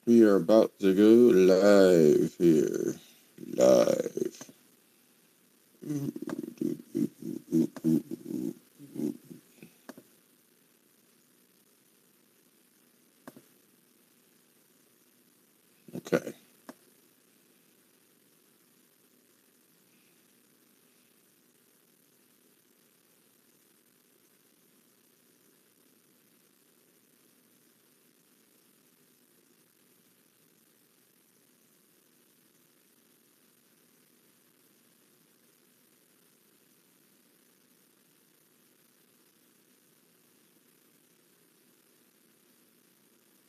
We are about to go live here. Live. Okay.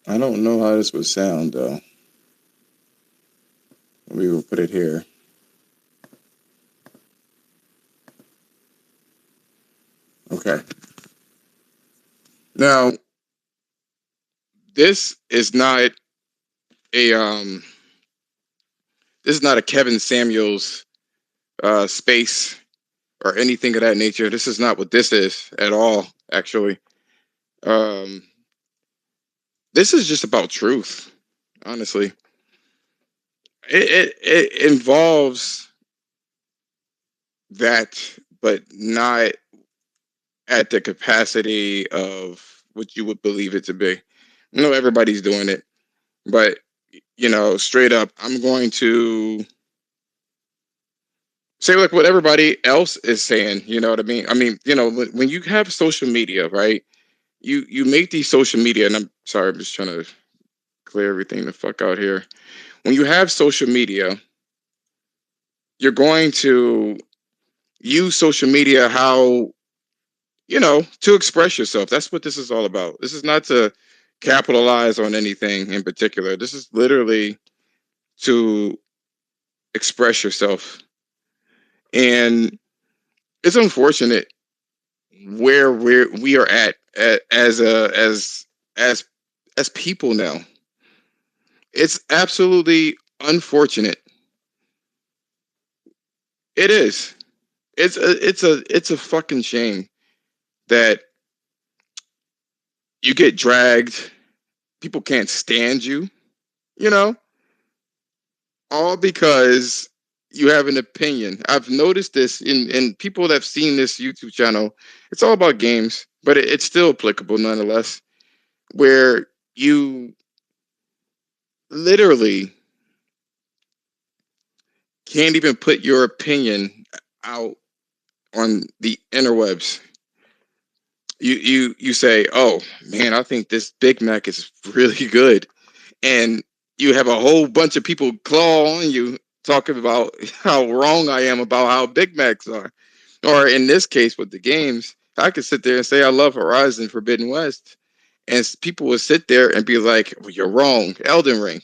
I don't know how this would sound though. We will put it here. Okay. Now, this is not a this is not a Kevin Samuels space or anything of that nature. This is not what this is at all, actually. Um this is just about truth, honestly. It involves that, but not at the capacity of what you would believe it to be. I know everybody's doing it, but straight up, I'm going to say like what everybody else is saying. You know what I mean? I mean, when you have social media, right? You make these social media, and I'm sorry, I'm just trying to clear everything the fuck out here. When you have social media, you're going to use social media how to express yourself. That's what this is all about. This is not to capitalize on anything in particular. This is literally to express yourself. And it's unfortunate where we are at as as people now. It's absolutely unfortunate. It is. It's a fucking shame that you get dragged. People can't stand you, you know? All because you have an opinion. I've noticed this in people that have seen this YouTube channel. It's all about games, but it's still applicable nonetheless. Where you literally can't even put your opinion out on the interwebs. You say, "Oh man, I think this Big Mac is really good," and you have a whole bunch of people claw on you talking about how wrong I am about how Big Macs are. Or in this case with the games, I could sit there and say I love Horizon Forbidden West, and people would sit there and be like, well, "You're wrong, Elden Ring."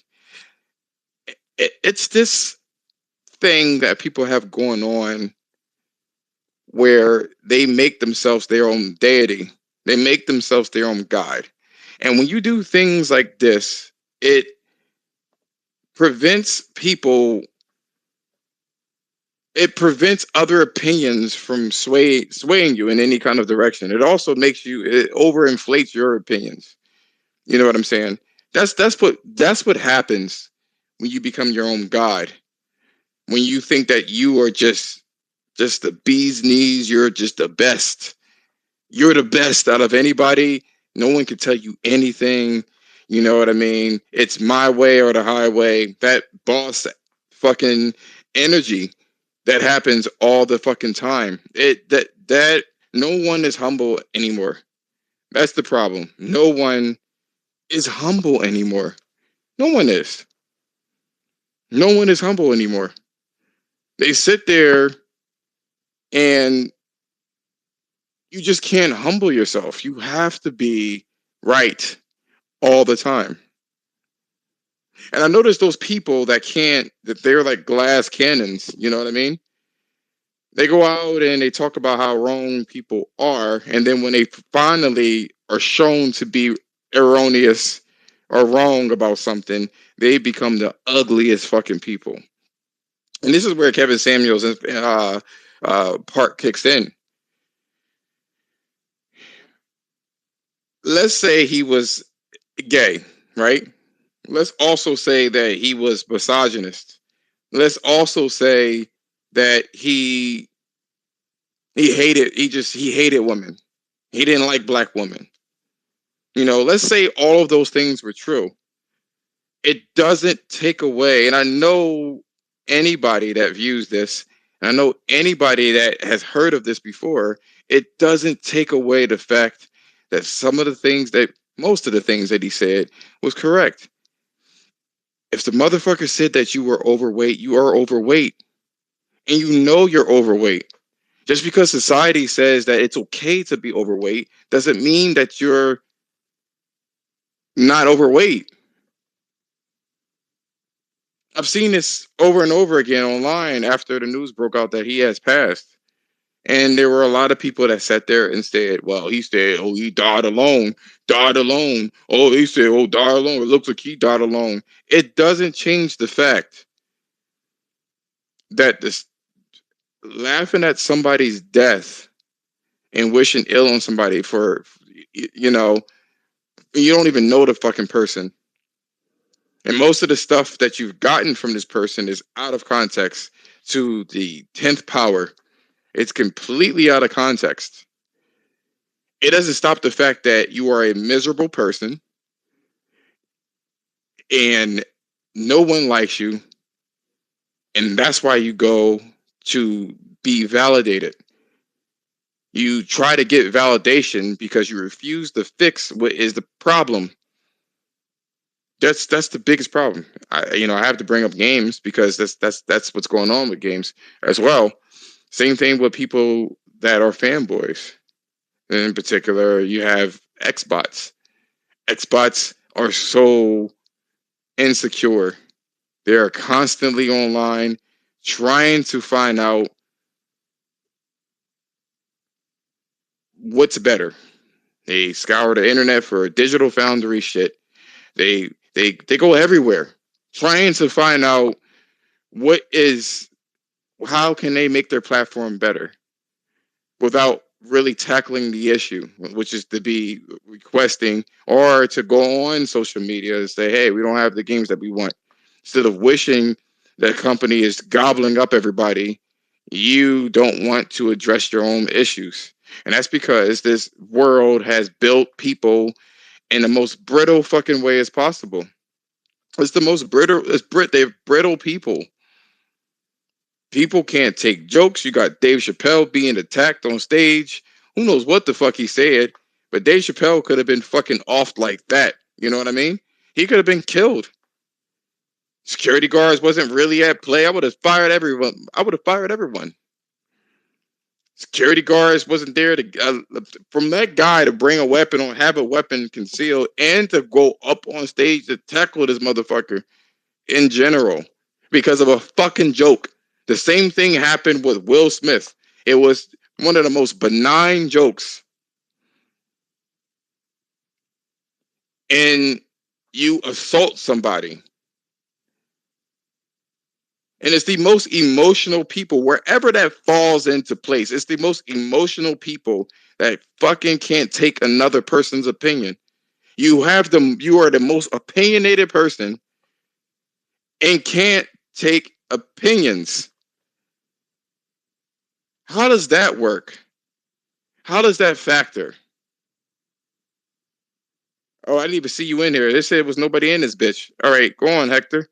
It's this thing that people have going on where they make themselves their own deity. They make themselves their own god. And when you do things like this, it prevents people it prevents other opinions from swaying you in any kind of direction. It also makes it overinflates your opinions. You know what I'm saying? That's what happens when you become your own god. When you think that you are just the bee's knees, you're just the best. You're the best out of anybody. No one can tell you anything. You know what I mean? It's my way or the highway. That boss fucking energy that happens all the fucking time. That no one is humble anymore. That's the problem. No one is humble anymore. No one is. No one is humble anymore. They sit there and you just can't humble yourself. You have to be right all the time. And I notice those people that they're like glass cannons, you know what I mean? They go out and they talk about how wrong people are. And then when they finally are shown to be erroneous or wrong about something, they become the ugliest fucking people. And this is where Kevin Samuels part kicks in. Let's say he was gay, right? Let's also say that he was misogynist. Let's also say that he hated women. He didn't like black women. Let's say all of those things were true. It doesn't take away, and I know anybody that views this, and I know anybody that has heard of this before, it doesn't take away the fact that most of the things that he said was correct. If the motherfucker said that you were overweight, you are overweight. And you're overweight. Just because society says that it's okay to be overweight doesn't mean that you're not overweight. I've seen this over and over again online after the news broke out that he has passed. And there were a lot of people that sat there and said, well, he said, oh, he died alone, died alone. Oh, he said, oh, died alone. It looks like he died alone. It doesn't change the fact that this laughing at somebody's death and wishing ill on somebody for, you know, you don't even know the fucking person. And most of the stuff that you've gotten from this person is out of context to the 10th power. It's completely out of context. It doesn't stop the fact that you are a miserable person and no one likes you. And that's why you go to be validated. You try to get validation because you refuse to fix what is the problem. That's the biggest problem. I have to bring up games because that's what's going on with games as well. Same thing with people that are fanboys. In particular, you have Xbots. Xbots are so insecure. They are constantly online trying to find out what's better. They scour the internet for digital foundry shit. They go everywhere trying to find out what is how can they make their platform better without really tackling the issue, which is to be requesting or to go on social media and say, hey, we don't have the games that we want. Instead of wishing that company is gobbling up everybody, you don't want to address your own issues. And that's because this world has built people in the most brittle fucking way as possible. It's the most brittle, they're brittle people. People can't take jokes. You got Dave Chappelle being attacked on stage. Who knows what the fuck he said? But Dave Chappelle could have been fucking off like that. You know what I mean? He could have been killed. Security guards wasn't really at play. I would have fired everyone. Security guards wasn't there to from that guy to bring a weapon or have a weapon concealed and to go up on stage to tackle this motherfucker in general because of a fucking joke. The same thing happened with Will Smith. It was one of the most benign jokes. And you assault somebody. And it's the most emotional people, wherever that falls into place. It's the most emotional people that fucking can't take another person's opinion. You are the most opinionated person and can't take opinions. How does that work? How does that factor? Oh, I didn't even see you in here. They said there was nobody in this bitch. All right, go on, Hector.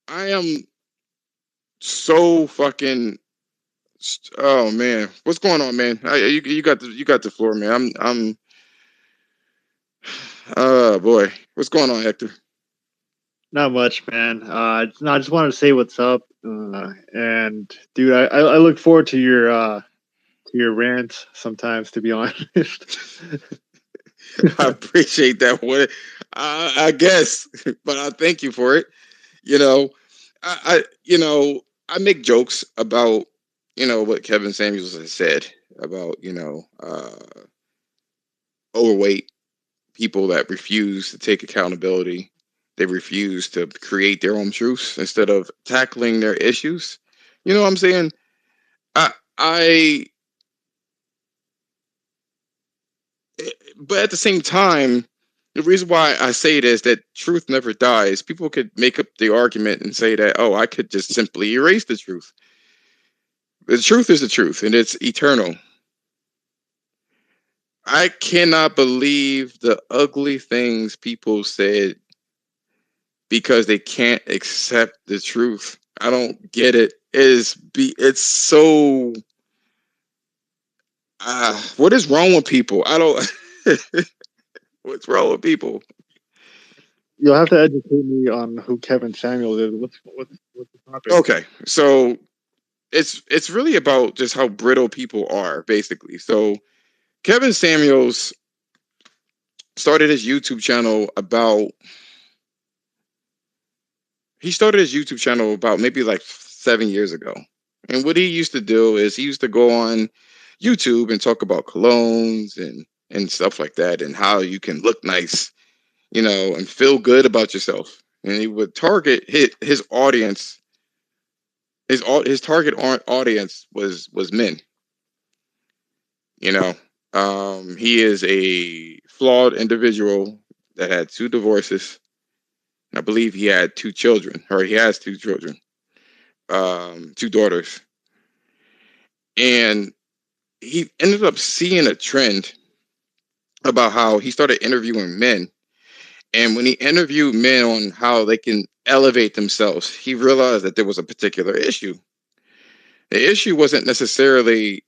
I am so fucking. Oh man, what's going on, man? You got the floor, man. I'm. Oh boy, what's going on, Hector? Not much, man. No, I just wanted to say what's up. And dude, I look forward to your rants sometimes. To be honest, I appreciate that one. I guess, but I thank you for it. You know, I make jokes about what Kevin Samuels has said about overweight people that refuse to take accountability. They refuse to create their own truths instead of tackling their issues. You know what I'm saying? I but at the same time, The reason why I say it is that truth never dies. People could make up the argument and say that, oh, I could just simply erase the truth. The truth is the truth, and it's eternal. I cannot believe the ugly things people said because they can't accept the truth. I don't get it. It's so what is wrong with people? I don't what's wrong with people? You'll have to educate me on who Kevin Samuels is. What's the topic? Okay. So it's really about just how brittle people are basically. So Kevin Samuels started his YouTube channel about maybe like 7 years ago. And what he used to do is he used to go on YouTube and talk about colognes and stuff like that and how you can look nice, and feel good about yourself. And he would target his audience. His target audience was men. You know, he is a flawed individual that had two divorces. I believe he had two children, or he has two children, two daughters, and he ended up seeing a trend about how he started interviewing men. And when he interviewed men on how they can elevate themselves, he realized that there was a particular issue. The issue wasn't necessarily,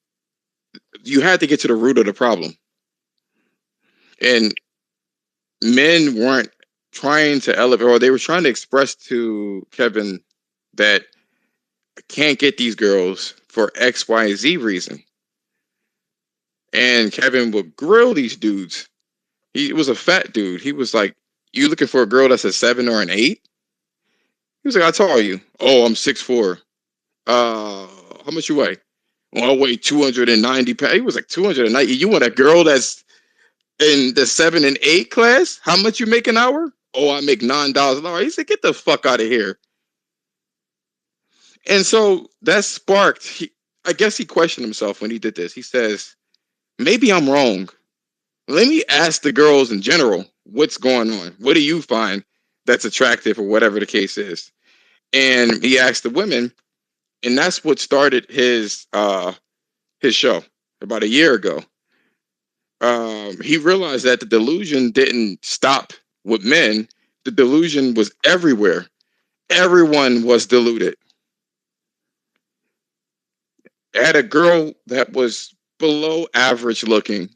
you had to get to the root of the problem. And men weren't trying to elevate, or they were trying to express to Kevin that I can't get these girls for XYZ reason. And Kevin would grill these dudes. He was a fat dude. He was like, you looking for a girl that's a 7 or an 8? He was like, how tall are you? Oh, I'm 6'4". How much you weigh? Well, I weigh 290 pounds. He was like 290. You want a girl that's in the 7 and 8 class? How much you make an hour? Oh, I make $9 an hour. He said, get the fuck out of here. And so that sparked, I guess he questioned himself when he did this. He says, maybe I'm wrong. Let me ask the girls in general, what's going on? What do you find that's attractive, or whatever the case is? And he asked the women, and that's what started his show about a year ago. He realized that the delusion didn't stop with men. The delusion was everywhere. Everyone was deluded. I had a girl that was below average looking,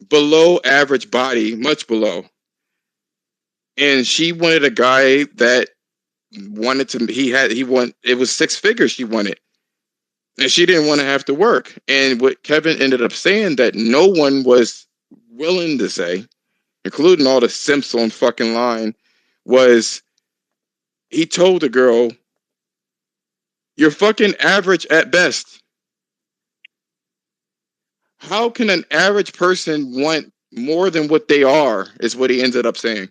below average body, much below. And she wanted a guy that wanted to, it was 6 figures she wanted. And she didn't want to have to work. And what Kevin ended up saying that no one was willing to say, including all the simps on fucking line, was he told the girl, you're fucking average at best. How can an average person want more than what they are, is what he ended up saying.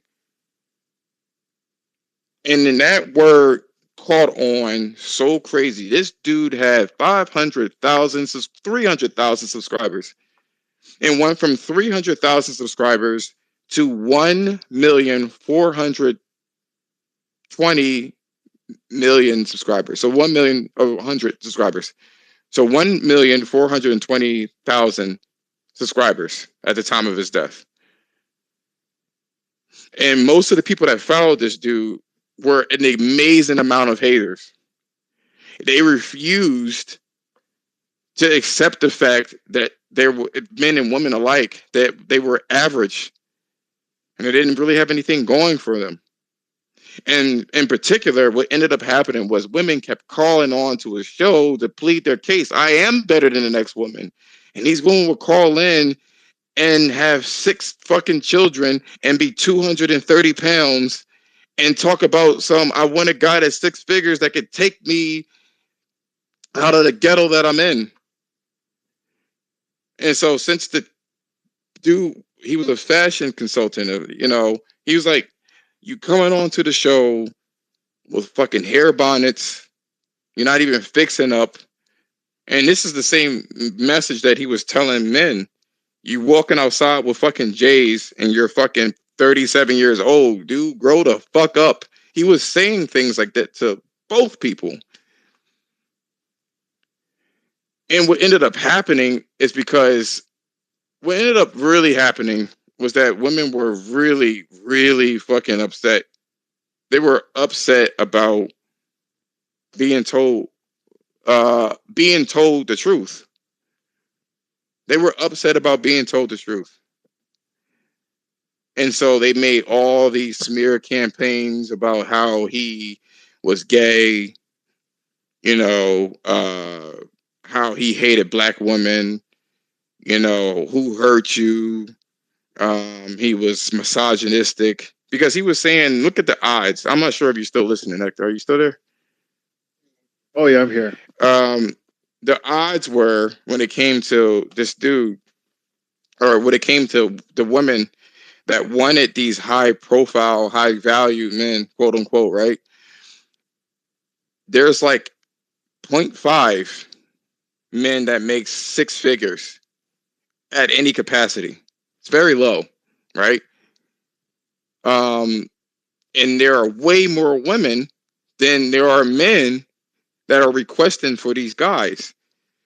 And then that word caught on so crazy. This dude had 300,000 subscribers, and went from 300,000 subscribers to 1,420,000 subscribers. So 1,100,000 subscribers. So 1,420,000 subscribers at the time of his death. And most of the people that followed this dude were an amazing amount of haters. They refused to accept the fact that there were men and women alike, that they were average and they didn't really have anything going for them. And in particular, what ended up happening was women kept calling on to his show to plead their case. I am better than the next woman. And these women would call in and have 6 fucking children and be 230 pounds and talk about I want a guy that's 6 figures that could take me out of the ghetto that I'm in. And so since the dude, he was a fashion consultant, he was like, you coming on to the show with fucking hair bonnets, you're not even fixing up. And this is the same message that he was telling men. You walking outside with fucking J's and you're fucking 37 years old, dude. Grow the fuck up. He was saying things like that to both people. And what ended up happening is because what ended up really happening was that women were really, really fucking upset. They were upset about being told the truth. They were upset about being told the truth. And so they made all these smear campaigns about how he was gay, you know, how he hated black women, you know, who hurt you. He was misogynistic because he was saying, look at the odds. I'm not sure if you're still listening, Hector. Are you still there? Oh yeah, I'm here. Um, the odds were when it came to this dude, or when it came to the women that wanted these high profile, high value men, quote unquote, right? There's like zero point 0.5 men that make six figures at any capacity. It's very low, right? Um, and there are way more women than there are men that are requesting for these guys.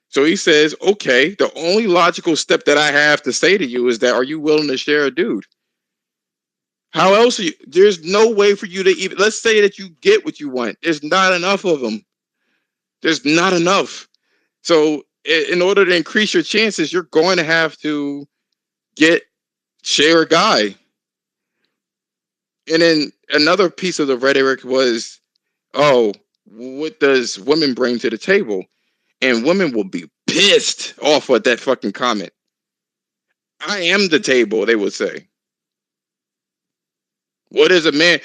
So he says, okay, the only logical step that I have to say to you is that, are you willing to share a dude? How else? There's no way for you to even, let's say that you get what you want. There's not enough of them. There's not enough. So in order to increase your chances, you're going to have to share a guy. And then another piece of the rhetoric was, oh, what does women bring to the table? And women will be pissed off at that fucking comment. I am the table, they would say. What is a man?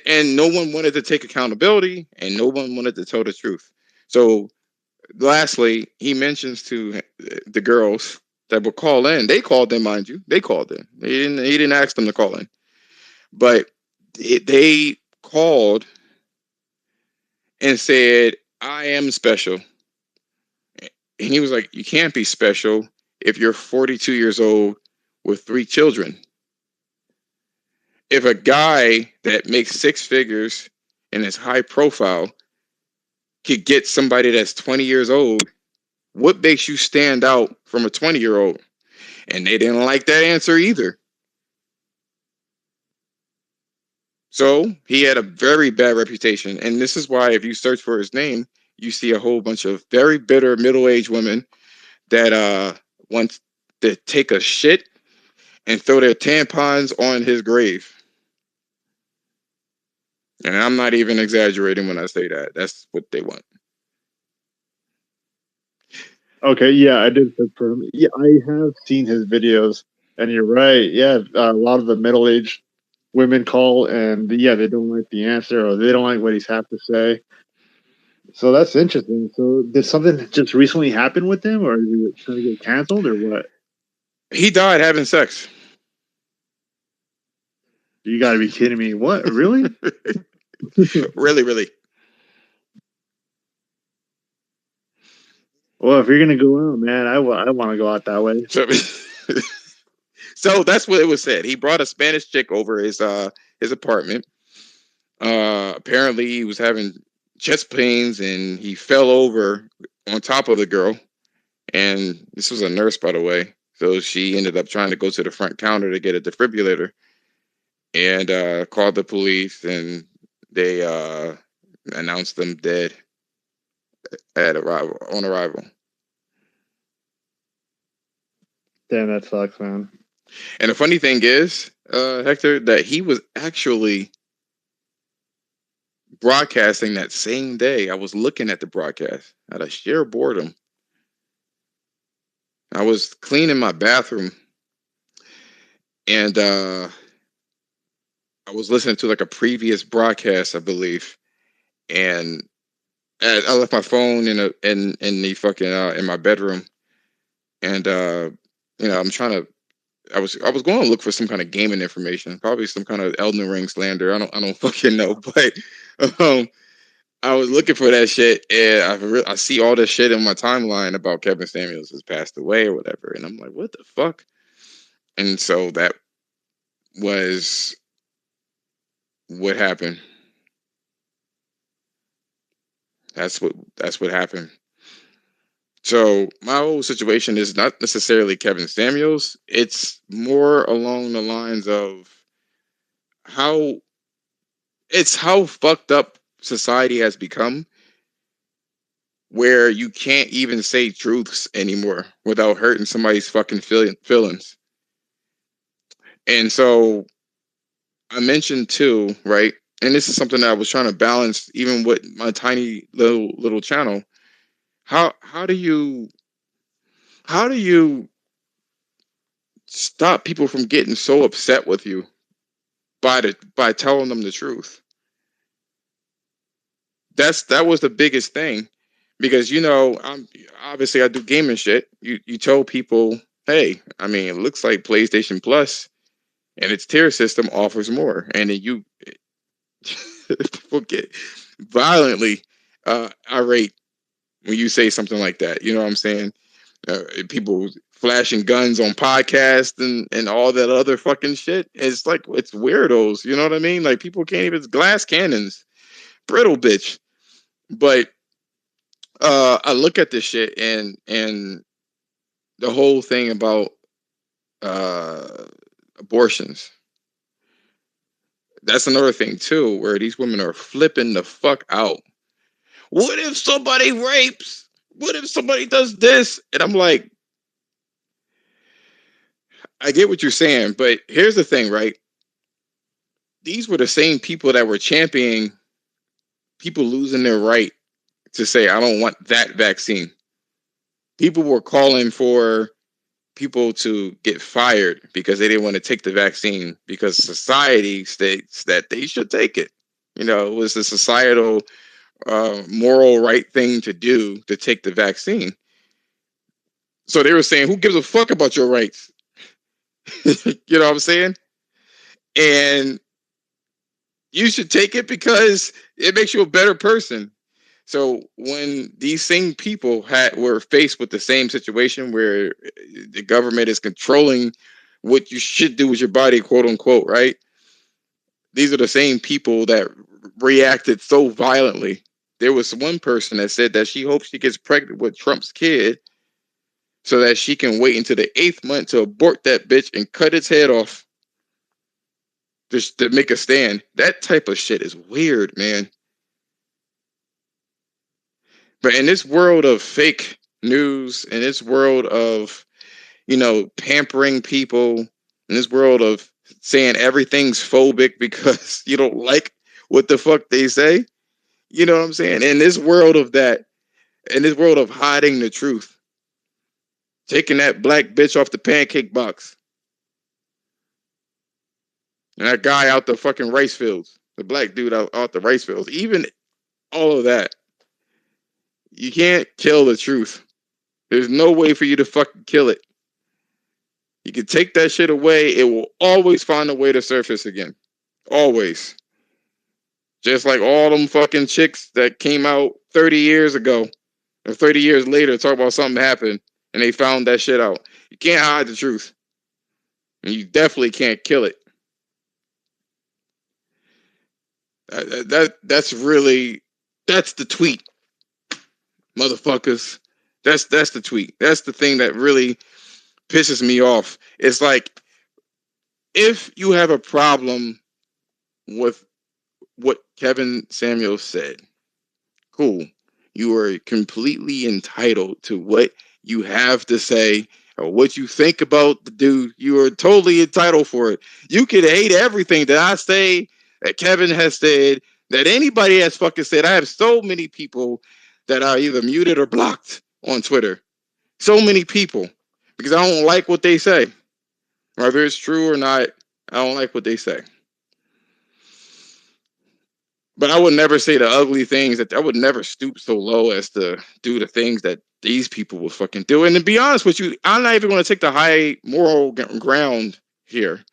And no one wanted to take accountability, and no one wanted to tell the truth. So, lastly, he mentions to the girls that would call in. They called in, mind you. They called in. He didn't ask them to call in, but they called and said, "I am special." And he was like, "You can't be special if you're 42 years old with 3 children. If a guy that makes six figures and is high profile could get somebody that's 20 years old, what makes you stand out from a 20-year-old?" And they didn't like that answer either. So he had a very bad reputation. And this is why, if you search for his name, you see a whole bunch of very bitter middle-aged women that want to take a shit and throw their tampons on his grave. And I'm not even exaggerating when I say that. That's what they want. Okay, yeah, I did confirm. Yeah, I have seen his videos, and you're right. Yeah, a lot of the middle-aged women call, and yeah, they don't like the answer or they don't like what he's have to say. So that's interesting. So did something just recently happen with him, or is he trying to get canceled, or what? He died having sex. You got to be kidding me! What? Really? Really, really. Well, if you're gonna go out, man, I want to go out that way. So, so that's what it was said. He brought a Spanish chick over his apartment. Apparently, he was having chest pains and he fell over on top of the girl. And this was a nurse, by the way. So she ended up trying to go to the front counter to get a defibrillator and called the police, and they announced them dead on arrival. Damn, that sucks, man. And the funny thing is, Hector, that he was actually broadcasting that same day. I was looking at the broadcast out of sheer boredom. I was cleaning my bathroom, and I was listening to like a previous broadcast, I believe, and I left my phone in the fucking in my bedroom, and I'm trying to. I was going to look for some kind of gaming information, probably some kind of Elden Ring slander. I don't fucking know, but um, I was looking for that shit, and I see all this shit in my timeline about Kevin Samuels has passed away or whatever, and I'm like, what the fuck? And so that was what happened. That's what happened. So my whole situation is not necessarily Kevin Samuels. It's more along the lines of how how fucked up society has become, where you can't even say truths anymore without hurting somebody's fucking feelings. And so I mentioned too, right? And this is something that I was trying to balance even with my tiny little channel. How do you stop people from getting so upset with you by telling them the truth? That was the biggest thing, because I'm obviously I do gaming shit. You tell people, hey, I mean, it looks like PlayStation Plus and its tier system offers more, and then people get violently irate when you say something like that. You know what I'm saying? People flashing guns on podcasts and all that other fucking shit. It's like, it's weirdos. You know what I mean? Like, people can't even, glass cannons, brittle bitch. But I look at this shit, and the whole thing about uh, abortions. That's another thing too, where these women are flipping the fuck out. What if somebody rapes? What if somebody does this? And I'm like, I get what you're saying, but here's the thing, right? These were the same people that were championing people losing their right to say, I don't want that vaccine. People were calling for people to get fired because they didn't want to take the vaccine because society states that they should take it. It was the societal, moral right thing to do to take the vaccine. So they were saying, who gives a fuck about your rights? You know what I'm saying? And you should take it because it makes you a better person. So when these same people were faced with the same situation where the government is controlling what you should do with your body, quote unquote, right? These are the same people that reacted so violently. There was one person that said that she hopes she gets pregnant with Trump's kid so that she can wait until the 8th month to abort that bitch and cut its head off just to make a stand. That type of shit is weird, man. But in this world of fake news, in this world of, pampering people, in this world of saying everything's phobic because you don't like what the fuck they say, you know what I'm saying? In this world of that, in this world of hiding the truth, taking that black bitch off the pancake box, and that guy out the fucking rice fields, the black dude out the rice fields, even all of that, you can't kill the truth. There's no way for you to fucking kill it. You can take that shit away, it will always find a way to surface again. Always. Just like all them fucking chicks that came out 30 years ago or 30 years later talk about something happened and they found that shit out. You can't hide the truth. And you definitely can't kill it. That's the tweet, motherfuckers. That's the tweet. That's the thing that really pisses me off. It's like, if you have a problem with what Kevin Samuels said, cool. You are completely entitled to what you have to say or what you think about the dude. You are totally entitled for it. You can hate everything that I say, that Kevin has said, that anybody has fucking said. I have so many people that are either muted or blocked on Twitter. So many people, because I don't like what they say. Whether it's true or not, I don't like what they say. But I would never say the ugly things, that I would never stoop so low as to do the things that these people will fucking do. And to be honest with you, I'm not even going to take the high moral ground here.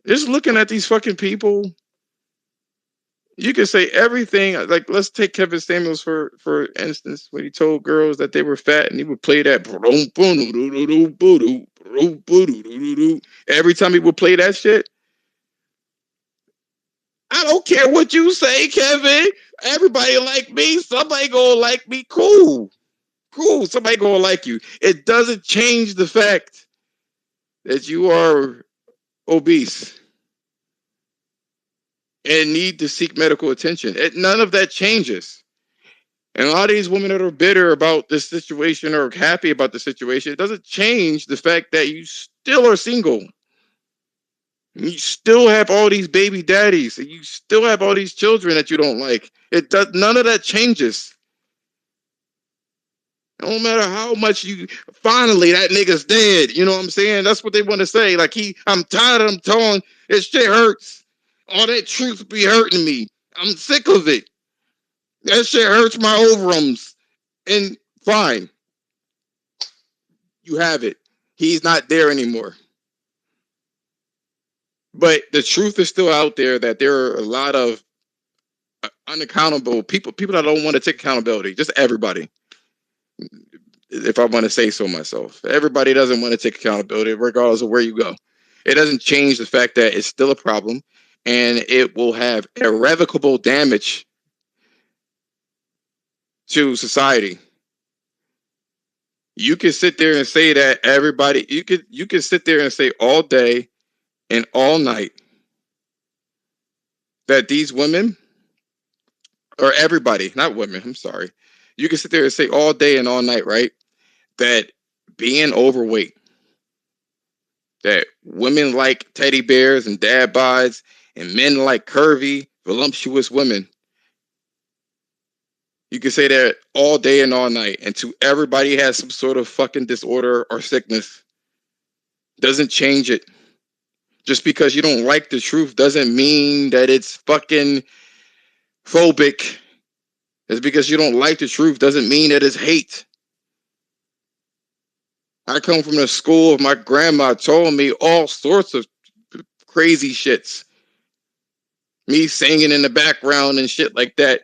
Just looking at these fucking people, You can say everything. Like, let's take Kevin Samuels for instance, when he told girls that they were fat, and he would play that every time he would play that shit. I don't care what you say, Kevin. Everybody like me. Somebody gonna like me. Cool. Cool. Somebody gonna like you. It doesn't change the fact that you are obese and need to seek medical attention. None of that changes. And a lot of these women that are bitter about this situation or happy about the situation, it doesn't change the fact that you still are single. You still have all these baby daddies. And you still have all these children that you don't like. It does. None of that changes. No matter how much you, finally that nigga's dead. You know what I'm saying? That's what they want to say. Like, I'm tired of him telling this shit hurts. All that truth be hurting me. I'm sick of it. That shit hurts my overarms. And fine, you have it. He's not there anymore. But the truth is still out there that there are a lot of unaccountable people that don't want to take accountability. Just everybody. If I want to say so myself, everybody doesn't want to take accountability, regardless of where you go. It doesn't change the fact that it's still a problem, and it will have irrevocable damage to society. You can sit there and say that everybody. You can sit there and say all day and all night that these women, or everybody, not women, I'm sorry. You can sit there and say all day and all night, right? That being overweight, that women like teddy bears and dad bods, and men like curvy, voluptuous women. You can say that all day and all night, and to everybody has some sort of fucking disorder or sickness. Doesn't change it. Just because you don't like the truth doesn't mean that it's fucking phobic. Just because you don't like the truth doesn't mean that it's hate. I come from the school of my grandma told me all sorts of crazy shits. Me singing in the background and shit like that.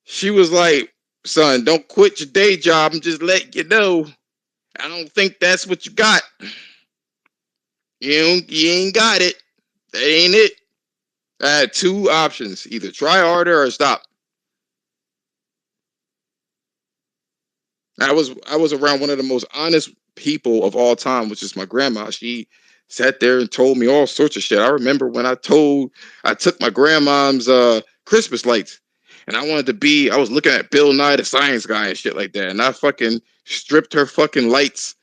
She was like, son, don't quit your day job. I'm just letting you know. I don't think that's what you got. You ain't got it. That ain't it. I had two options. Either try harder or stop. I was around one of the most honest people of all time, which is my grandma. She sat there and told me all sorts of shit. I remember when I took my grandma's Christmas lights, and I was looking at Bill Nye the Science Guy and shit like that, and I fucking stripped her fucking lights,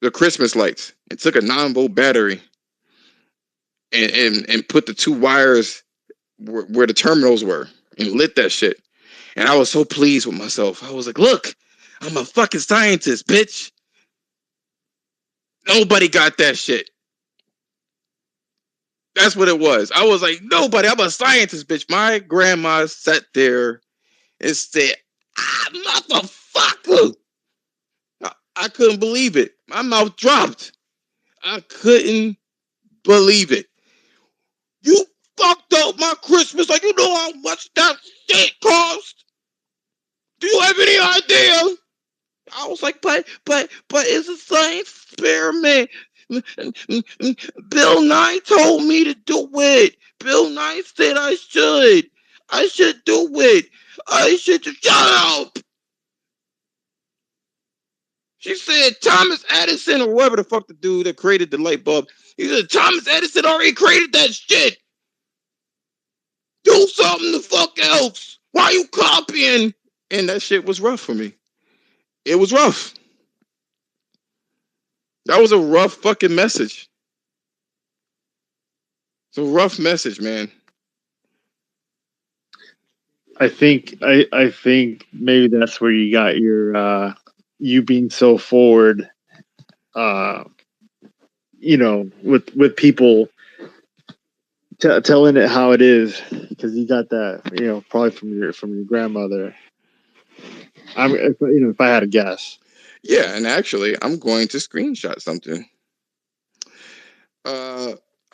the Christmas lights, and took a 9-volt battery and put the two wires where the terminals were and lit that shit. And I was so pleased with myself. I was like, look, I'm a fucking scientist, bitch. Nobody got that shit. That's what it was. I was like, nobody. I'm a scientist, bitch. My grandma sat there and said, motherfucker. I couldn't believe it. My mouth dropped. I couldn't believe it. You fucked up my Christmas. Like, you know how much that shit cost? Do you have any idea? I was like, but it's a science experiment. Bill Nye told me to do it. Bill Nye said I should. I should do it. I should shut up. She said Thomas Edison, or whoever the fuck the dude that created the light bulb. He said Thomas Edison already created that shit. Do something the fuck else. Why are you copying? And that shit was rough for me. It was rough. That was a rough fucking message. It's a rough message, man. I think maybe that's where you got your you being so forward, with people telling it how it is, because you got that, probably from your grandmother. If I had to guess. Yeah, and actually, I'm going to screenshot something.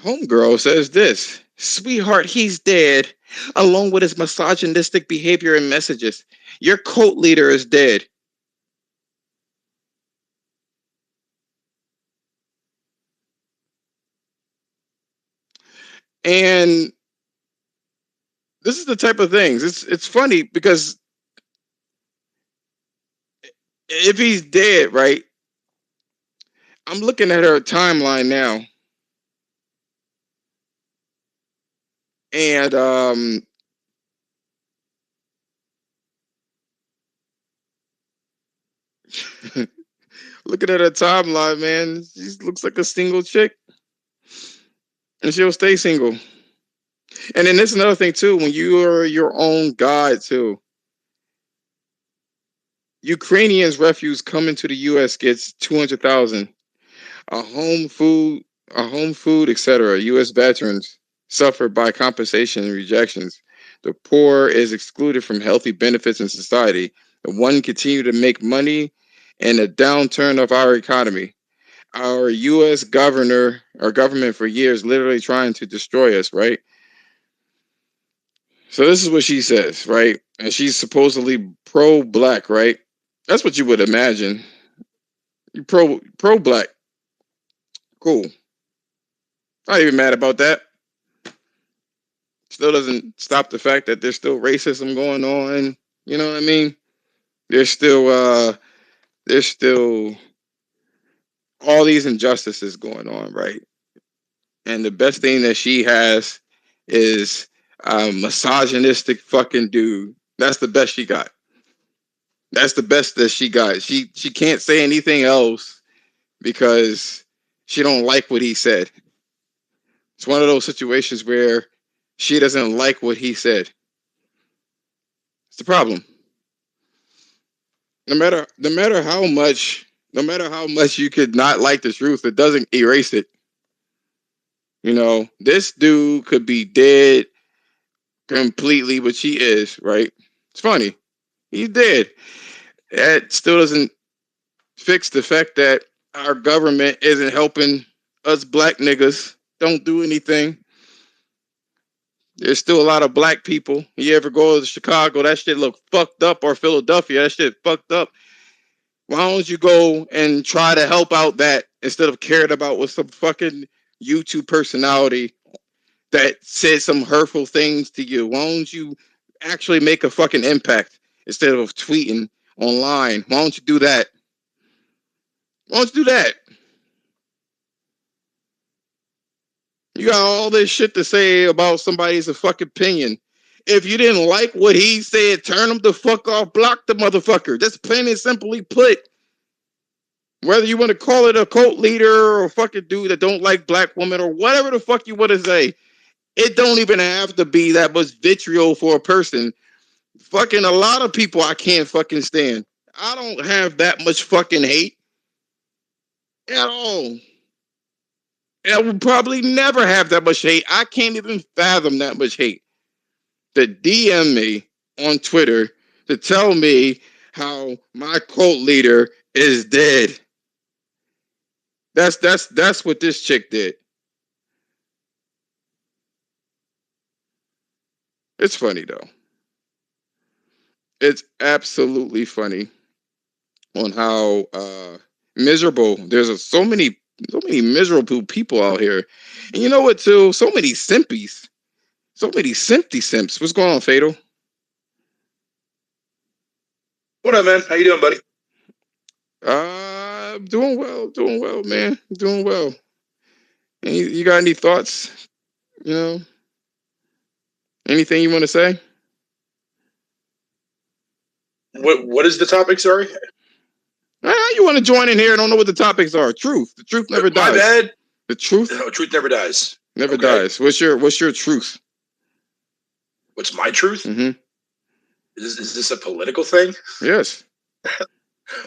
Homegirl says this, sweetheart, he's dead, along with his misogynistic behavior and messages. Your cult leader is dead. And this is the type of things. It's funny because if he's dead, right? I'm looking at her timeline now, and looking at her timeline, man, she looks like a single chick, and she'll stay single. And then there's another thing too. When you are your own god too, Ukrainians refuse coming to the U.S. gets 200,000. A home food, etc. U.S. veterans suffer by compensation and rejections. The poor is excluded from healthy benefits in society. The one continue to make money in a downturn of our economy. Our U.S. government for years literally trying to destroy us, right? So this is what she says, right? And she's supposedly pro-black, right? That's what you would imagine. You pro-black. Cool. Not even mad about that. Still doesn't stop the fact that there's still racism going on. You know what I mean? There's still all these injustices going on, right? And the best thing that she has is a misogynistic fucking dude. That's the best she got. That's the best that she got. She can't say anything else because she don't like what he said. It's one of those situations where she doesn't like what he said. It's the problem. No matter how much you could not like the truth, it doesn't erase it. You know, this dude could be dead completely, but she is, right? It's funny. He's dead. That still doesn't fix the fact that our government isn't helping us black niggas. Don't do anything. There's still a lot of black people. You ever go to Chicago, that shit look fucked up, or Philadelphia, that shit fucked up. Why don't you go and try to help out that instead of caring about what some fucking YouTube personality that said some hurtful things to you? Why don't you actually make a fucking impact instead of tweeting online? Why don't you do that? Why don't you do that? You got all this shit to say about somebody's fucking opinion. If you didn't like what he said, turn him the fuck off, block the motherfucker. That's plain and simply put. Whether you want to call it a cult leader or a fucking dude that don't like black women or whatever the fuck you want to say, it don't even have to be that much vitriol for a person. Fucking a lot of people I can't fucking stand. I don't have that much fucking hate at all. And I will probably never have that much hate. I can't even fathom that much hate. To DM me on Twitter to tell me how my cult leader is dead. That's what this chick did. It's funny though. It's absolutely funny on how miserable so many miserable people out here. And you know what too? So many simpies. So many simpy simps. What's going on, Fatal? What up, man? How you doing, buddy? Doing well, man. Doing well. And you got any thoughts? You know, anything you want to say? What is the topic? Sorry. You want to join in here? I don't know what the topics are. Truth. The truth never dies. My bad. The truth. No, truth never dies. Never dies. What's your truth? What's my truth? Mm-hmm. Is this a political thing? Yes.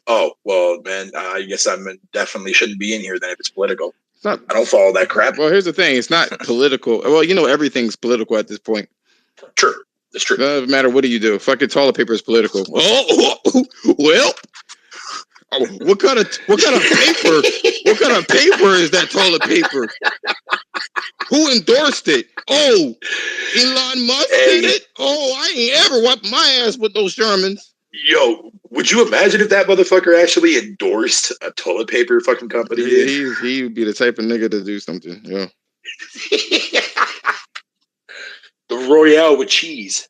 Oh well, man. I guess I definitely shouldn't be in here then if it's political. It's not. I don't follow that crap. Well, here's the thing. It's not political. Well, you know everything's political at this point. True. That's true. Doesn't matter what do you do. Fucking toilet paper is political. Oh, well. What kind of paper? What kind of paper is that toilet paper? Who endorsed it? Oh, Elon Musk did it? Oh, I ain't ever wiped my ass with those Shermans. Yo, would you imagine if that motherfucker actually endorsed a toilet paper fucking company? He would be the type of nigga to do something. Yeah. The Royale with cheese.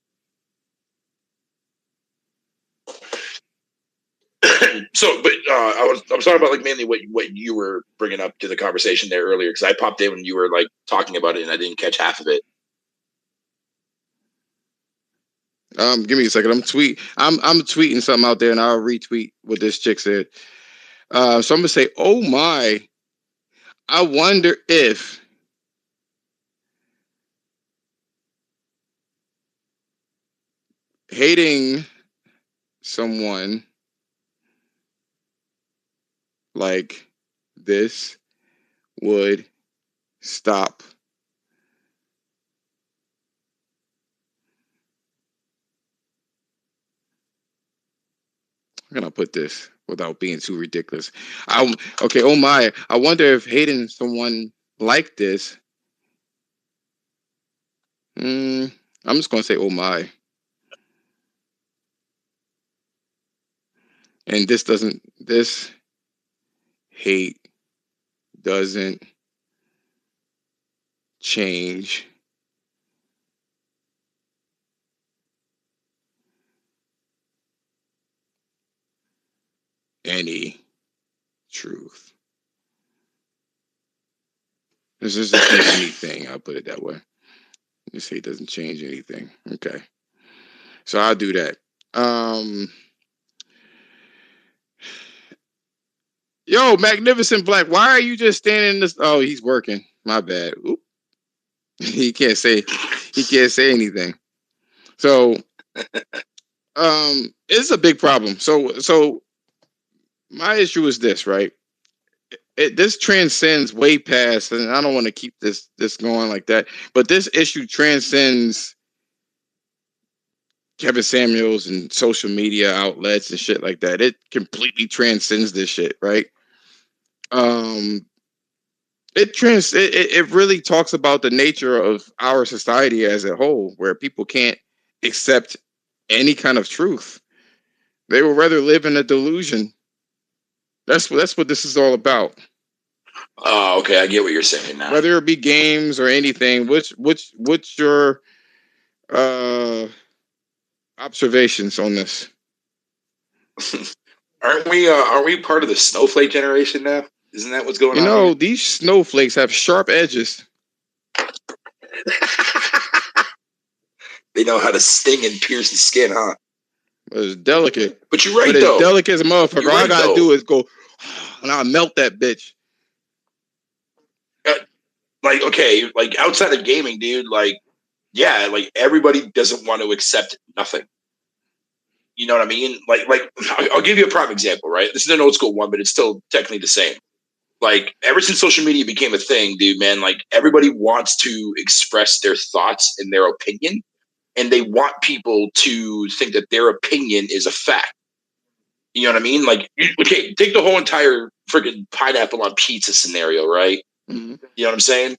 So, but I was talking about like mainly what you were bringing up to the conversation there earlier, because I popped in when you were like talking about it and I didn't catch half of it. Give me a second. I'm tweeting something out there, and I'll retweet what this chick said. So I'm gonna say, oh my, I wonder if hating someone like this would stop how can I put this without being too ridiculous? Okay, oh my, I wonder if hating someone like this, I'm just gonna say oh my. And this hate doesn't change any truth. This doesn't change anything. I'll put it that way. This hate doesn't change anything. Okay. So I'll do that. Yo, Magnificent Black, why are you just standing in this? Oh, he's working. My bad. Oop. He can't say anything. So it's a big problem. So my issue is this, right? This transcends way past, and I don't want to keep this going like that, but this issue transcends Kevin Samuels and social media outlets and shit like that. It completely transcends this shit, right? It really talks about the nature of our society as a whole, where people can't accept any kind of truth. They would rather live in a delusion. That's what this is all about. Oh, okay, I get what you're saying now. Whether it be games or anything, what's your observations on this? Aren't we part of the snowflake generation now? Isn't that what's going on? You know, these snowflakes have sharp edges. They know how to sting and pierce the skin, huh? It's delicate. But you're right, but though. It's delicate as a motherfucker. You're All right, I gotta though. do is go, and I'll melt that bitch. Like, okay, like outside of gaming, dude, like, yeah, like everybody doesn't want to accept nothing. You know what I mean? Like I'll give you a prime example, right? This is an old school one, but it's still technically the same. Like, ever since social media became a thing, dude, man, like everybody wants to express their thoughts and their opinion, and they want people to think that their opinion is a fact. You know what I mean? Like, okay, take the whole entire freaking pineapple on pizza scenario, right? Mm-hmm. You know what I'm saying?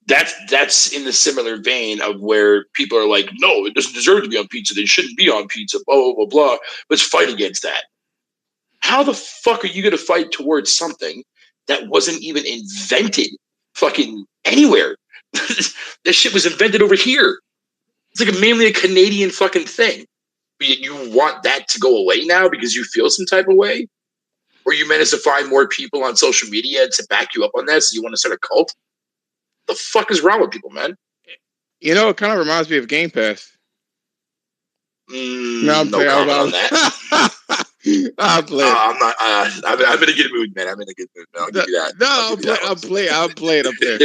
That's in the similar vein of where people are like, no, it doesn't deserve to be on pizza. They shouldn't be on pizza, blah, blah, blah, blah. Let's fight against that. How the fuck are you going to fight towards something that wasn't even invented fucking anywhere? This shit was invented over here. It's like mainly a Canadian fucking thing. But you want that to go away now because you feel some type of way? Or you managed to find more people on social media to back you up on that, so you want to start a cult? The fuck is wrong with people, man? You know, it kind of reminds me of Game Pass. No comment on that. I'll play. I'm not. I'm in a good mood, man. I'm in a good mood. Man. I'll give you that. No, I'll play it up there.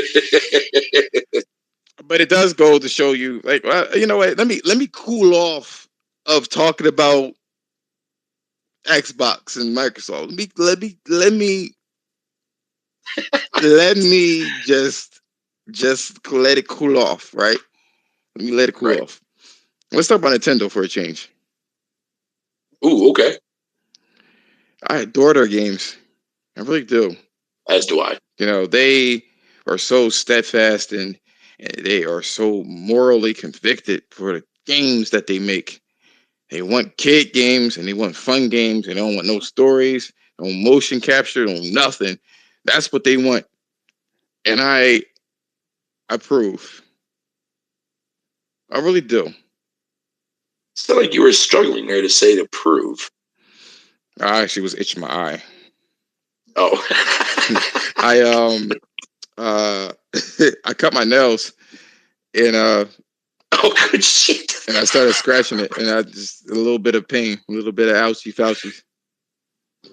But it does go to show you, like, you know what? Let me cool off of talking about Xbox and Microsoft. Let me just let it cool off, right? Let me let it cool off. Let's talk about Nintendo for a change. Ooh, okay. I adore their games. I really do. As do I. You know, they are so steadfast in And they are so morally convicted for the games that they make. They want kid games and they want fun games and they don't want no stories, no motion capture, no nothing. That's what they want. And I approve. I really do. It's not like you were struggling there to say to prove. I actually was itching my eye. Oh. I I cut my nails and oh good shit. And I started scratching it and I just a little bit of pain, a little bit of ouchie fouchies.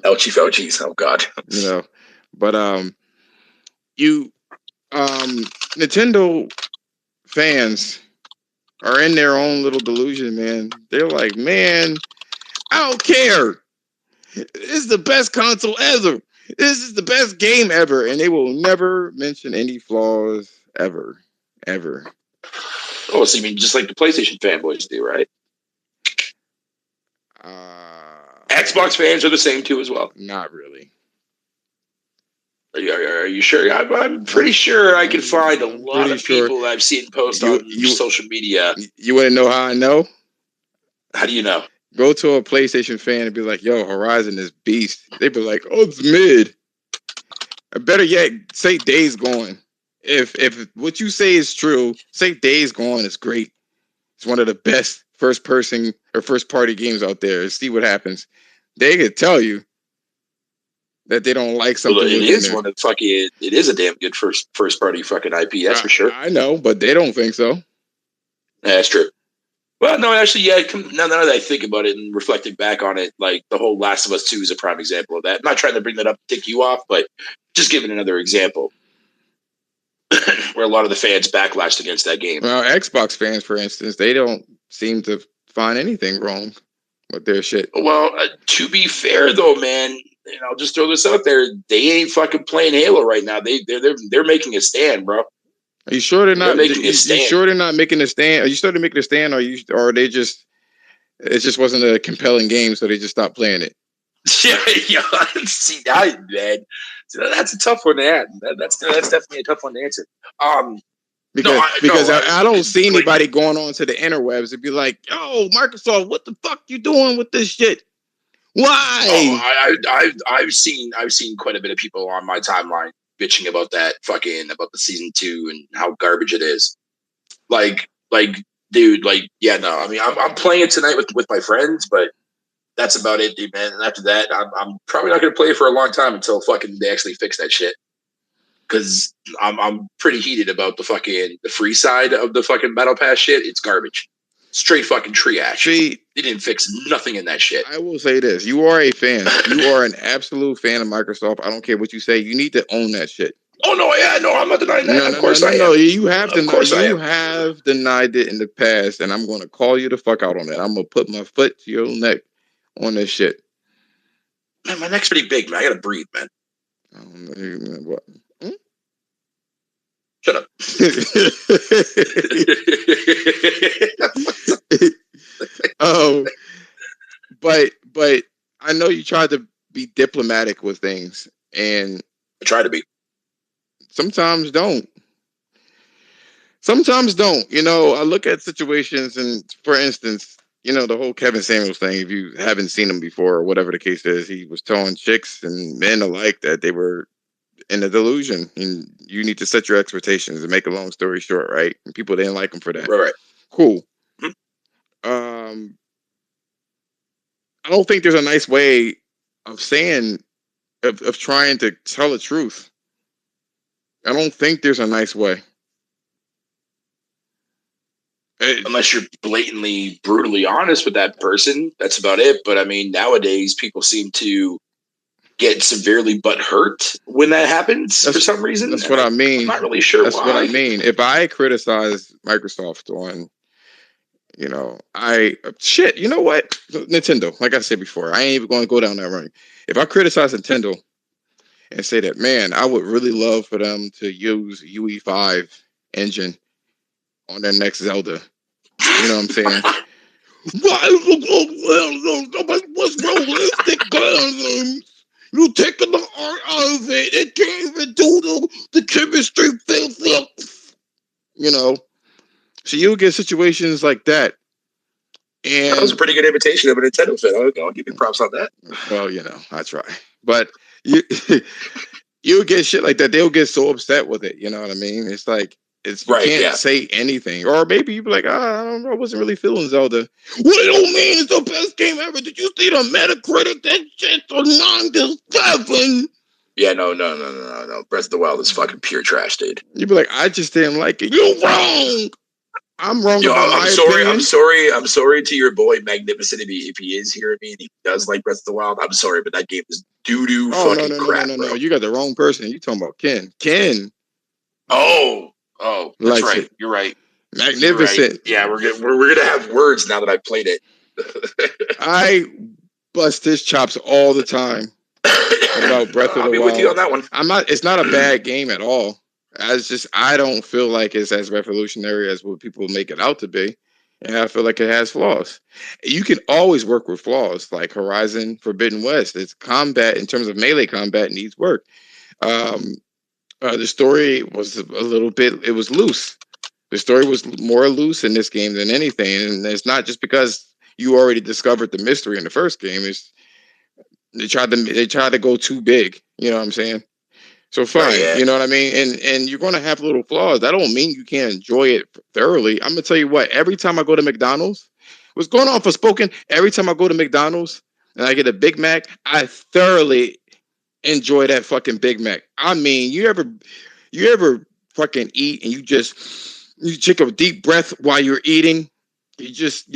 Ouchie fouchies, oh god. You know. But you Nintendo fans are in their own little delusion, man. They're like, man, I don't care. This is the best console ever. This is the best game ever. And they will never mention any flaws ever. Ever. Oh, so you mean just like the PlayStation fanboys do, right? Xbox fans are the same too as well. Not really. Are you sure? I'm pretty sure I can find a lot of people I've seen post on social media. You want to know how I know? How do you know? Go to a PlayStation fan and be like, yo, Horizon is beast. They'd be like, oh, it's mid. Or better yet, say Days Gone. If what you say is true, say Days Gone is great. It's one of the best first person or first party games out there. See what happens. They could tell you that they don't like something. Well, it is one of fucking. It is a damn good first party fucking IP. That's for sure. I know, but they don't think so. Yeah, that's true. Well, no, actually, yeah. Now that I think about it and reflecting back on it, like the whole Last of Us 2 is a prime example of that. I'm not trying to bring that up to tick you off, but just giving another example where a lot of the fans backlashed against that game. Well, Xbox fans, for instance, they don't seem to find anything wrong with their shit. Well, to be fair though, man, and I'll just throw this out there: they ain't fucking playing Halo right now. They're making a stand, bro. Are you sure they're not making a stand? You sure they're not making a stand? Are you starting to make a stand, or are they just? It just wasn't a compelling game, so they just stopped playing it. Yeah. See, now, man, that's a tough one to add. That's definitely a tough one to answer. Because I don't see anybody going on to the interwebs and be like, "Yo, Microsoft, what the fuck you doing with this shit? Why?" Oh, I've seen quite a bit of people on my timeline bitching about the season 2 and how garbage it is. Like, dude, yeah, no. I mean, I'm playing it tonight with my friends, but that's about it, dude, man. And after that, I'm probably not going to play it for a long time until fucking they actually fix that shit. Because I'm pretty heated about the free side of the fucking Battle Pass shit. It's garbage. Straight fucking triage. See, they didn't fix nothing in that shit. I will say this. You are a fan. You are an absolute fan of Microsoft. I don't care what you say. You need to own that shit. Oh, no, yeah, no, I'm not denying that. Of course I am. No, you have denied it in the past, and I'm going to call you the fuck out on that. I'm going to put my foot to your neck on this shit. Man, my neck's pretty big, man. I got to breathe, man. What? Shut up. But I know you tried to be diplomatic with things, and I try to be. Sometimes don't. You know, I look at situations, and for instance, you know, the whole Kevin Samuels thing. If you haven't seen him before, or whatever the case is, he was telling chicks and men alike that they were in a delusion, and you need to set your expectations. And make a long story short, right? And people didn't like him for that. Right. Cool. Mm-hmm. I don't think there's a nice way of saying of trying to tell the truth. I don't think there's a nice way. Unless you're blatantly, brutally honest with that person, that's about it. But I mean, nowadays people seem to get severely butthurt when that happens for some reason. That's what I mean. I'm not really sure that's why. What I mean. If I criticize Microsoft on, you know, you know what? Nintendo, like I said before, I ain't even going to go down that road. If I criticize Nintendo and say that, man, I would really love for them to use UE5 engine on their next Zelda. You know what I'm saying? What's realistic guns? You taking the art out of it. It can't even do the chemistry filth. you know. So you'll get situations like that. And that was a pretty good imitation of a Nintendo fan. I'll give you props on that. Well, you know, I try. But you you'll get shit like that. They'll get so upset with it. You know what I mean? It's like you Right, can't yeah. say anything. Or maybe you'd be like, I don't know, I wasn't really feeling Zelda. What do you mean it's the best game ever? Did you see the Metacritic? That shit's a 9 to 7. Yeah, no. Breath of the Wild is fucking pure trash, dude. You'd be like, I just didn't like it. You're wrong. I'm wrong Yo, about I'm my sorry. opinion. I'm sorry to your boy Magnificent if he is hearing me and he does like Breath of the Wild. I'm sorry, but that game is doo fucking crap, bro. You got the wrong person. You talking about Ken? Ken. Oh, that's Likes right. it. You're right. Magnificent. You're right. Yeah, we're gonna have words now that I played it. I bust his chops all the time about Breath of the I'll be Wild. with you on that one. I'm not. It's not a bad game at all. I don't feel like it's as revolutionary as what people make it out to be, and I feel like it has flaws. You can always work with flaws, like Horizon Forbidden West. Its combat, in terms of melee combat, needs work. The story was a little bit. It was loose. The story was more loose in this game than anything, and it's not just because you already discovered the mystery in the first game. It's they tried to go too big. You know what I'm saying? So fine, Right, yeah. you know what I mean? And you're gonna have little flaws. That don't mean you can't enjoy it thoroughly. I'm gonna tell you what, every time I go to McDonald's, what's going on for Spoken? Every time I go to McDonald's and I get a Big Mac, I thoroughly enjoy that fucking Big Mac. I mean, you ever fucking eat and you take a deep breath while you're eating? You just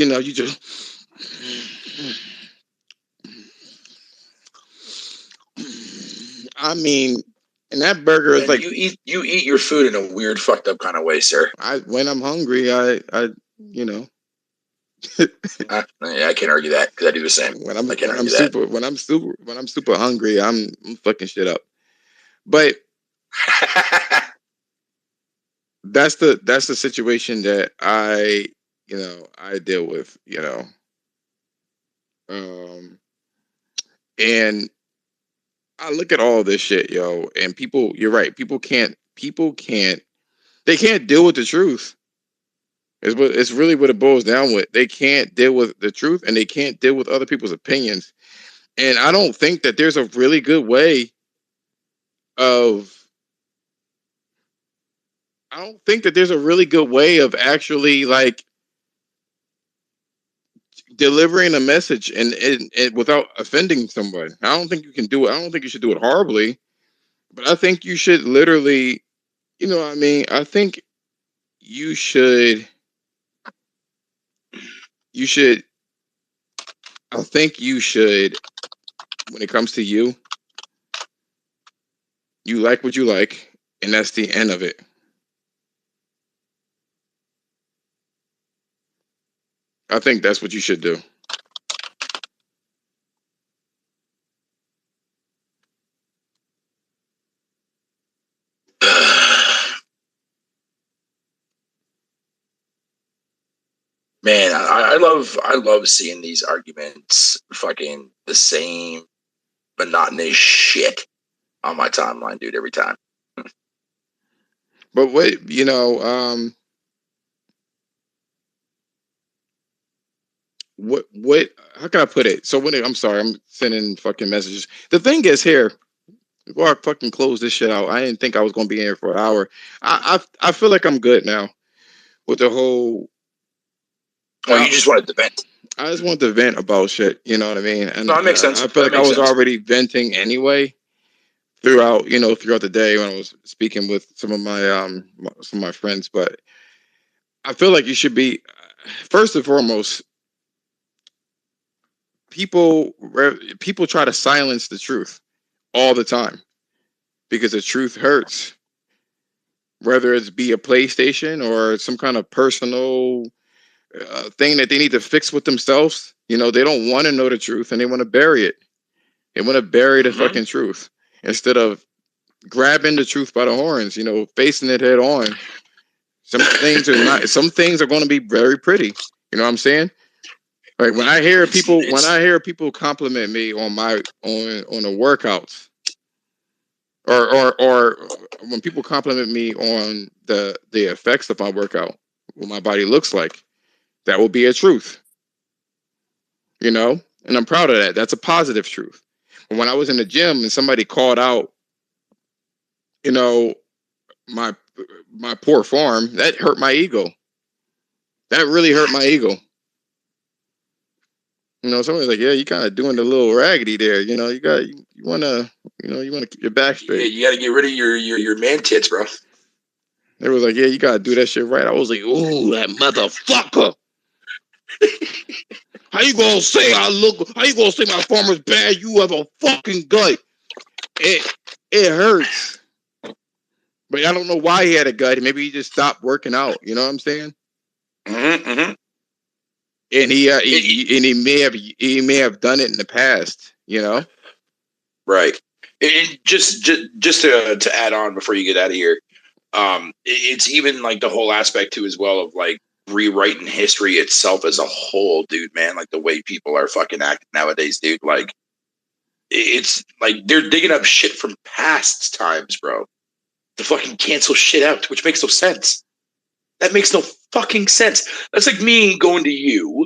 I mean, and that burger is And like, you eat your food in a weird, fucked up kind of way, sir. when I'm hungry, I you know, Yeah, I can't argue that because I do the same. I can't argue that. when I'm super hungry, I'm fucking shit up. But that's the situation that I deal with, and I look at all this shit, yo, and people, you're right, they can't deal with the truth. It's really what it boils down with. They can't deal with the truth, and they can't deal with other people's opinions. And I don't think that there's a really good way of. I don't think that there's a really good way of actually like delivering a message and without offending somebody. I don't think you can do it. I don't think you should do it horribly, but I think you should literally, you know what I mean? I think you should, you should, I think you should, when it comes to you like what you like, and that's the end of it. I think that's what you should do. Man, I love seeing these arguments fucking the same monotonous shit on my timeline, dude, every time. But what, what, how can I put it? So I'm sorry, I'm sending fucking messages. The thing is here, before I fucking close this shit out, I didn't think I was going to be in here for an hour. I feel like I'm good now with the whole. Oh, you just wanted to vent. I just want to vent about shit. You know what I mean? And no, it makes sense. I feel like I was already venting anyway throughout the day when I was speaking with some of my friends. But I feel like you should be, first and foremost, people try to silence the truth all the time because the truth hurts. Whether it's be a PlayStation or some kind of personal thing that they need to fix with themselves, they don't want to know the truth and they want to bury it. They want to bury the fucking truth instead of grabbing the truth by the horns, facing it head on. Some things are not. Some things are going to be very pretty. You know what I'm saying? Like when I hear people compliment me on the workouts, or when people compliment me on the effects of my workout, what my body looks like, that will be a truth, you know, and I'm proud of that. That's a positive truth. But when I was in the gym and somebody called out, you know, my poor form, that hurt my ego. That really hurt my ego. You know, somebody's like, yeah, you kind of doing the little raggedy there. You know, you want to, you want to keep your back straight. Yeah, you got to get rid of your man tits, bro. They was like, yeah, you got to do that shit right. I was like, ooh, that motherfucker. How you gonna say I look? How you gonna say my form is bad? You have a fucking gut. It hurts. But I don't know why he had a gut. Maybe he just stopped working out. You know what I'm saying? Mm-hmm, mm-hmm. And he may have done it in the past. You know? Right. Just to add on before you get out of here, it's even like the whole aspect too as well of like rewriting history itself as a whole, dude. Man, like the way people are fucking acting nowadays, dude. Like it's like they're digging up shit from past times, bro, to fucking cancel shit out, which makes no sense. That makes no fucking sense. That's like me going to you,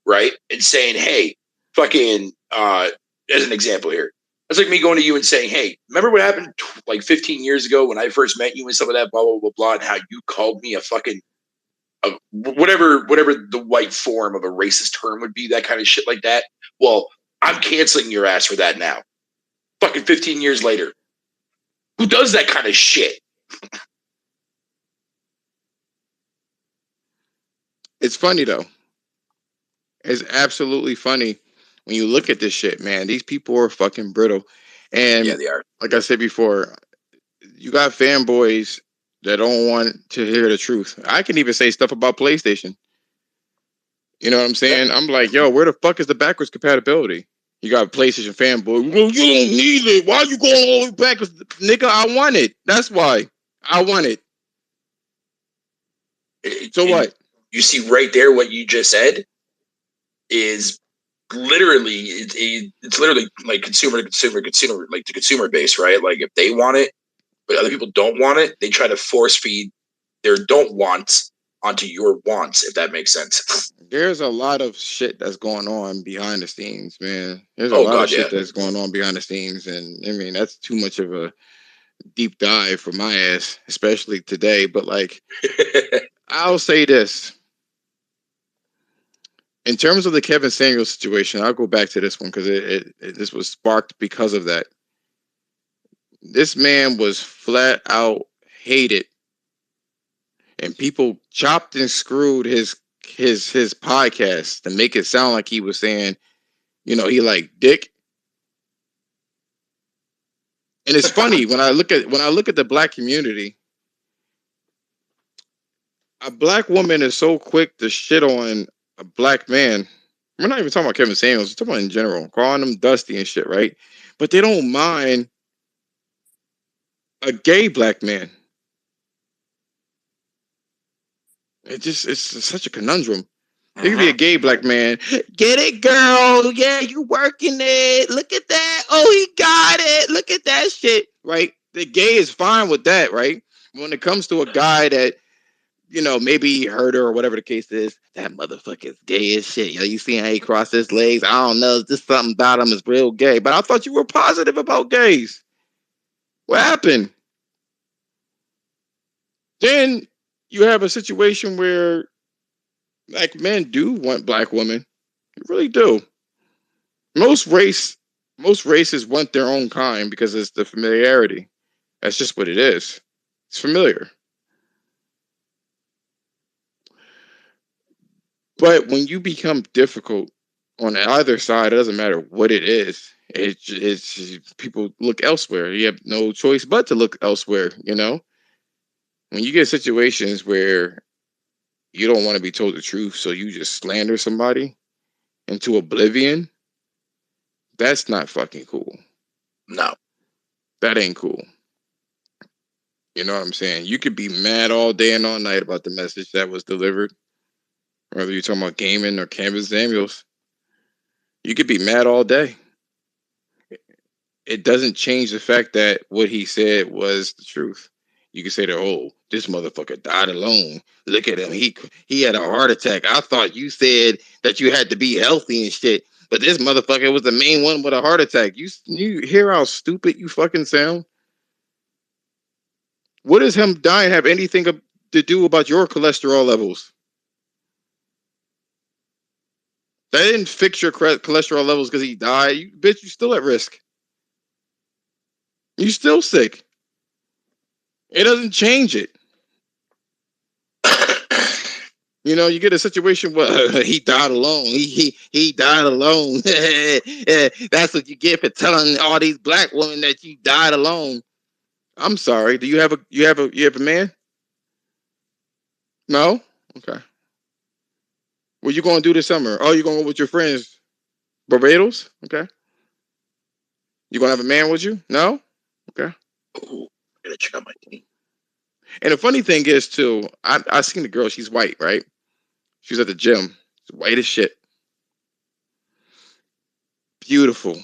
right, and saying, "Hey, fucking," as an example here. That's like me going to you and saying, "Hey, remember what happened like 15 years ago when I first met you and some of that blah blah blah blah, and how you called me a fucking whatever the white form of a racist term would be, that kind of shit like that." Well, I'm canceling your ass for that now. Fucking 15 years later, who does that kind of shit? It's funny though. It's absolutely funny when you look at this shit, man. These people are fucking brittle. And yeah, they are. Like I said before, you got fanboys that don't want to hear the truth. I can even say stuff about PlayStation. You know what I'm saying? I'm like, yo, where the fuck is the backwards compatibility? You got a PlayStation fanboy. Well, you don't need it. Why are you going all the way back? Nigga, I want it. That's why. I want it. So what? You see right there what you just said is literally it's literally like consumer like the consumer base, right? Like if they want it but other people don't want it, they try to force feed their don't wants onto your wants, if that makes sense. There's a lot of shit that's going on behind the scenes, man. There's a Oh lot of god, shit yeah. that's going on behind the scenes, and I mean that's too much of a deep dive for my ass, especially today. But like, I'll say this: in terms of the Kevin Samuels situation, I'll go back to this one because this was sparked because of that. This man was flat out hated, and people chopped and screwed his podcast to make it sound like he was saying, you know, he like dick. And it's funny when I look at the black community, a black woman is so quick to shit on a black man. We're not even talking about Kevin Samuels. We're talking about in general, calling him dusty and shit, right? But they don't mind a gay black man. It's such a conundrum. It could be a gay black man. Get it, girl. Yeah, you working it. Look at that. Oh, he got it. Look at that shit. Right? The gay is fine with that, right? When it comes to a guy that, you know, maybe he hurt her or whatever the case is, that motherfucker's gay as shit. Yo, you see how he crossed his legs? I don't know. Just something about him is real gay. But I thought you were positive about gays. What happened? Then you have a situation where like men do want black women. You really do. Most races want their own kind because it's the familiarity. That's just what it is. It's familiar. But when you become difficult on either side, it doesn't matter what it is. It's people look elsewhere. You have no choice but to look elsewhere. You know, when you get situations where you don't want to be told the truth, so you just slander somebody into oblivion. That's not fucking cool. No. That ain't cool. You know what I'm saying? You could be mad all day and all night about the message that was delivered, whether you're talking about gaming or Kevin Samuels. You could be mad all day. it doesn't change the fact that what he said was the truth. You can say that, oh, this motherfucker died alone. Look at him. He had a heart attack. I thought you said that you had to be healthy and shit, but this motherfucker was the main one with a heart attack. You hear how stupid you fucking sound? What does him dying have anything to do about your cholesterol levels? That didn't fix your cholesterol levels because he died. Bitch, you still at risk. You still sick. It doesn't change it. You know, you get a situation where he died alone. He died alone. That's what you get for telling all these black women that you died alone. I'm sorry. Do you have a man? No? Okay. What you gonna do this summer? Oh, you gonna go with your friends? Barbados? Okay. You gonna have a man with you? No? Okay. Ooh, I gotta check out my team. And the funny thing is too, I seen the girl, she's white, right? She was at the gym. She's white as shit. Beautiful.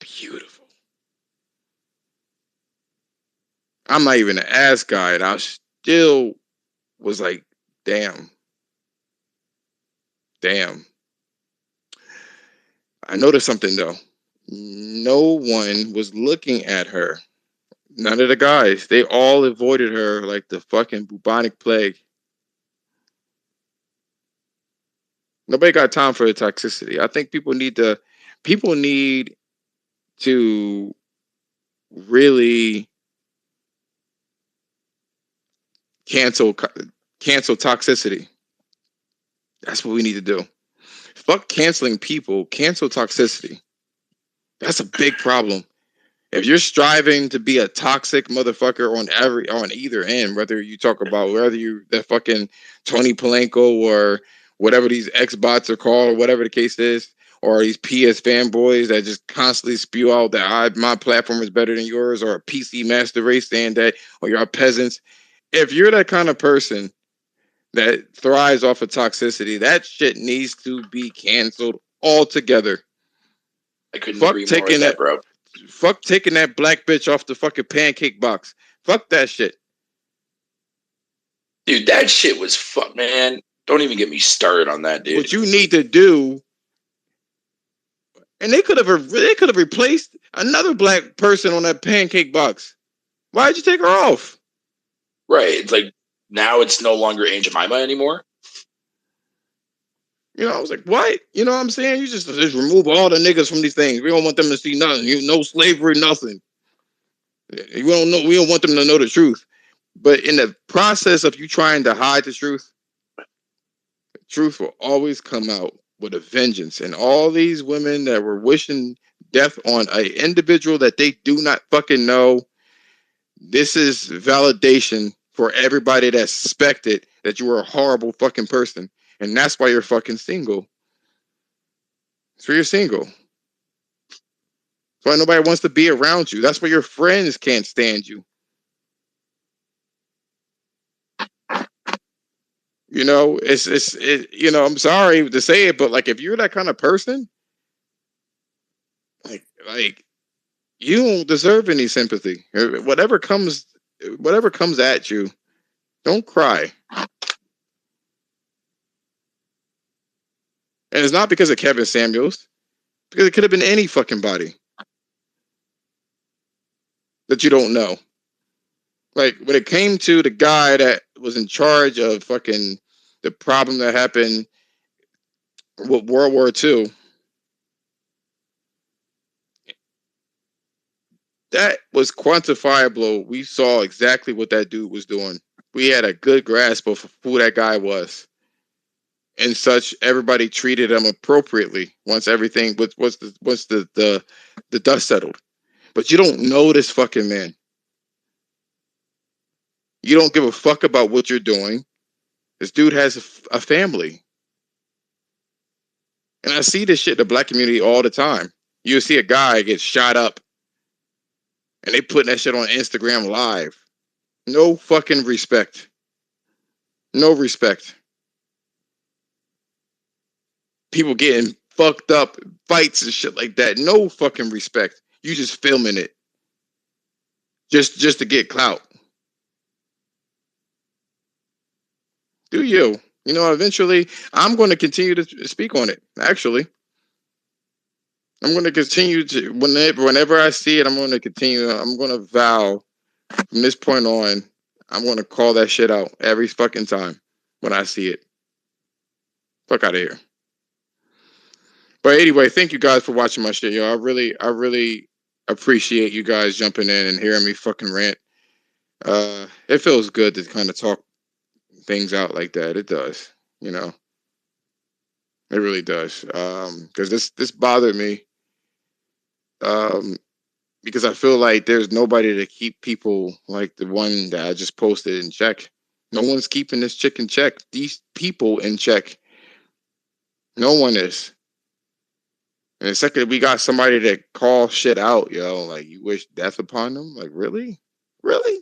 Beautiful. I'm not even an ass guy, and I still was like, damn. Damn. I noticed something though. No one was looking at her. None of the guys. They all avoided her like the fucking bubonic plague. Nobody got time for the toxicity. I think people need to really cancel toxicity. That's what we need to do. Fuck canceling people, cancel toxicity. That's a big problem. If you're striving to be a toxic motherfucker on either end, whether you talk about whether you that fucking Tony Palenko or whatever these X bots are called, or whatever the case is, or these PS fanboys that just constantly spew out that my platform is better than yours, or a PC master race saying that, or you're peasants. If you're that kind of person that thrives off of toxicity, that shit needs to be canceled altogether. I couldn't agree more with that, bro. Fuck taking that black bitch off the fucking pancake box. Fuck that shit. Dude, that shit was fuck, man. Don't even get me started on that, dude. What you need to do, and they could have replaced another black person on that pancake box. Why'd you take her off? Right. It's like now it's no longer Aunt Jemima anymore. You know, I was like, what? You know what I'm saying? You just remove all the niggas from these things. We don't want them to see nothing. No slavery, nothing. We don't want them to know the truth. But in the process of you trying to hide the truth will always come out with a vengeance. And all these women that were wishing death on an individual that they do not fucking know, this is validation for everybody that suspected that you were a horrible fucking person. And that's why you're fucking single. So you're single. That's why nobody wants to be around you. That's why your friends can't stand you. You know, you know, I'm sorry to say it, but like if you're that kind of person, like you don't deserve any sympathy. Whatever comes at you, don't cry. And it's not because of Kevin Samuels, because it could have been any fucking body that you don't know. Like when it came to the guy that was in charge of fucking the problem that happened with World War II, that was quantifiable. We saw exactly what that dude was doing. We had a good grasp of who that guy was. And such, everybody treated him appropriately once everything once the dust settled. But you don't know this fucking man. You don't give a fuck about what you're doing. This dude has a family. And I see this shit in the black community all the time. You see a guy get shot up and they putting that shit on Instagram live. No fucking respect. No respect. People getting fucked up, fights and shit like that. No fucking respect. You just filming it just to get clout. Do you? You know, eventually, I'm going to continue to speak on it. Actually, I'm going to continue to whenever I see it, I'm going to continue. I'm going to vow from this point on, I'm going to call that shit out every fucking time when I see it. Fuck out of here. But anyway, thank you guys for watching my shit, yo. I really appreciate you guys jumping in and hearing me fucking rant. It feels good to kind of talk things out like that. It does, you know. It really does. Because this bothered me. Because I feel like there's nobody to keep people like the one that I just posted in check. No one's keeping this chick in check. These people in check. No one is. And the second we got somebody that call shit out, yo, like you wish death upon them. Like really, really.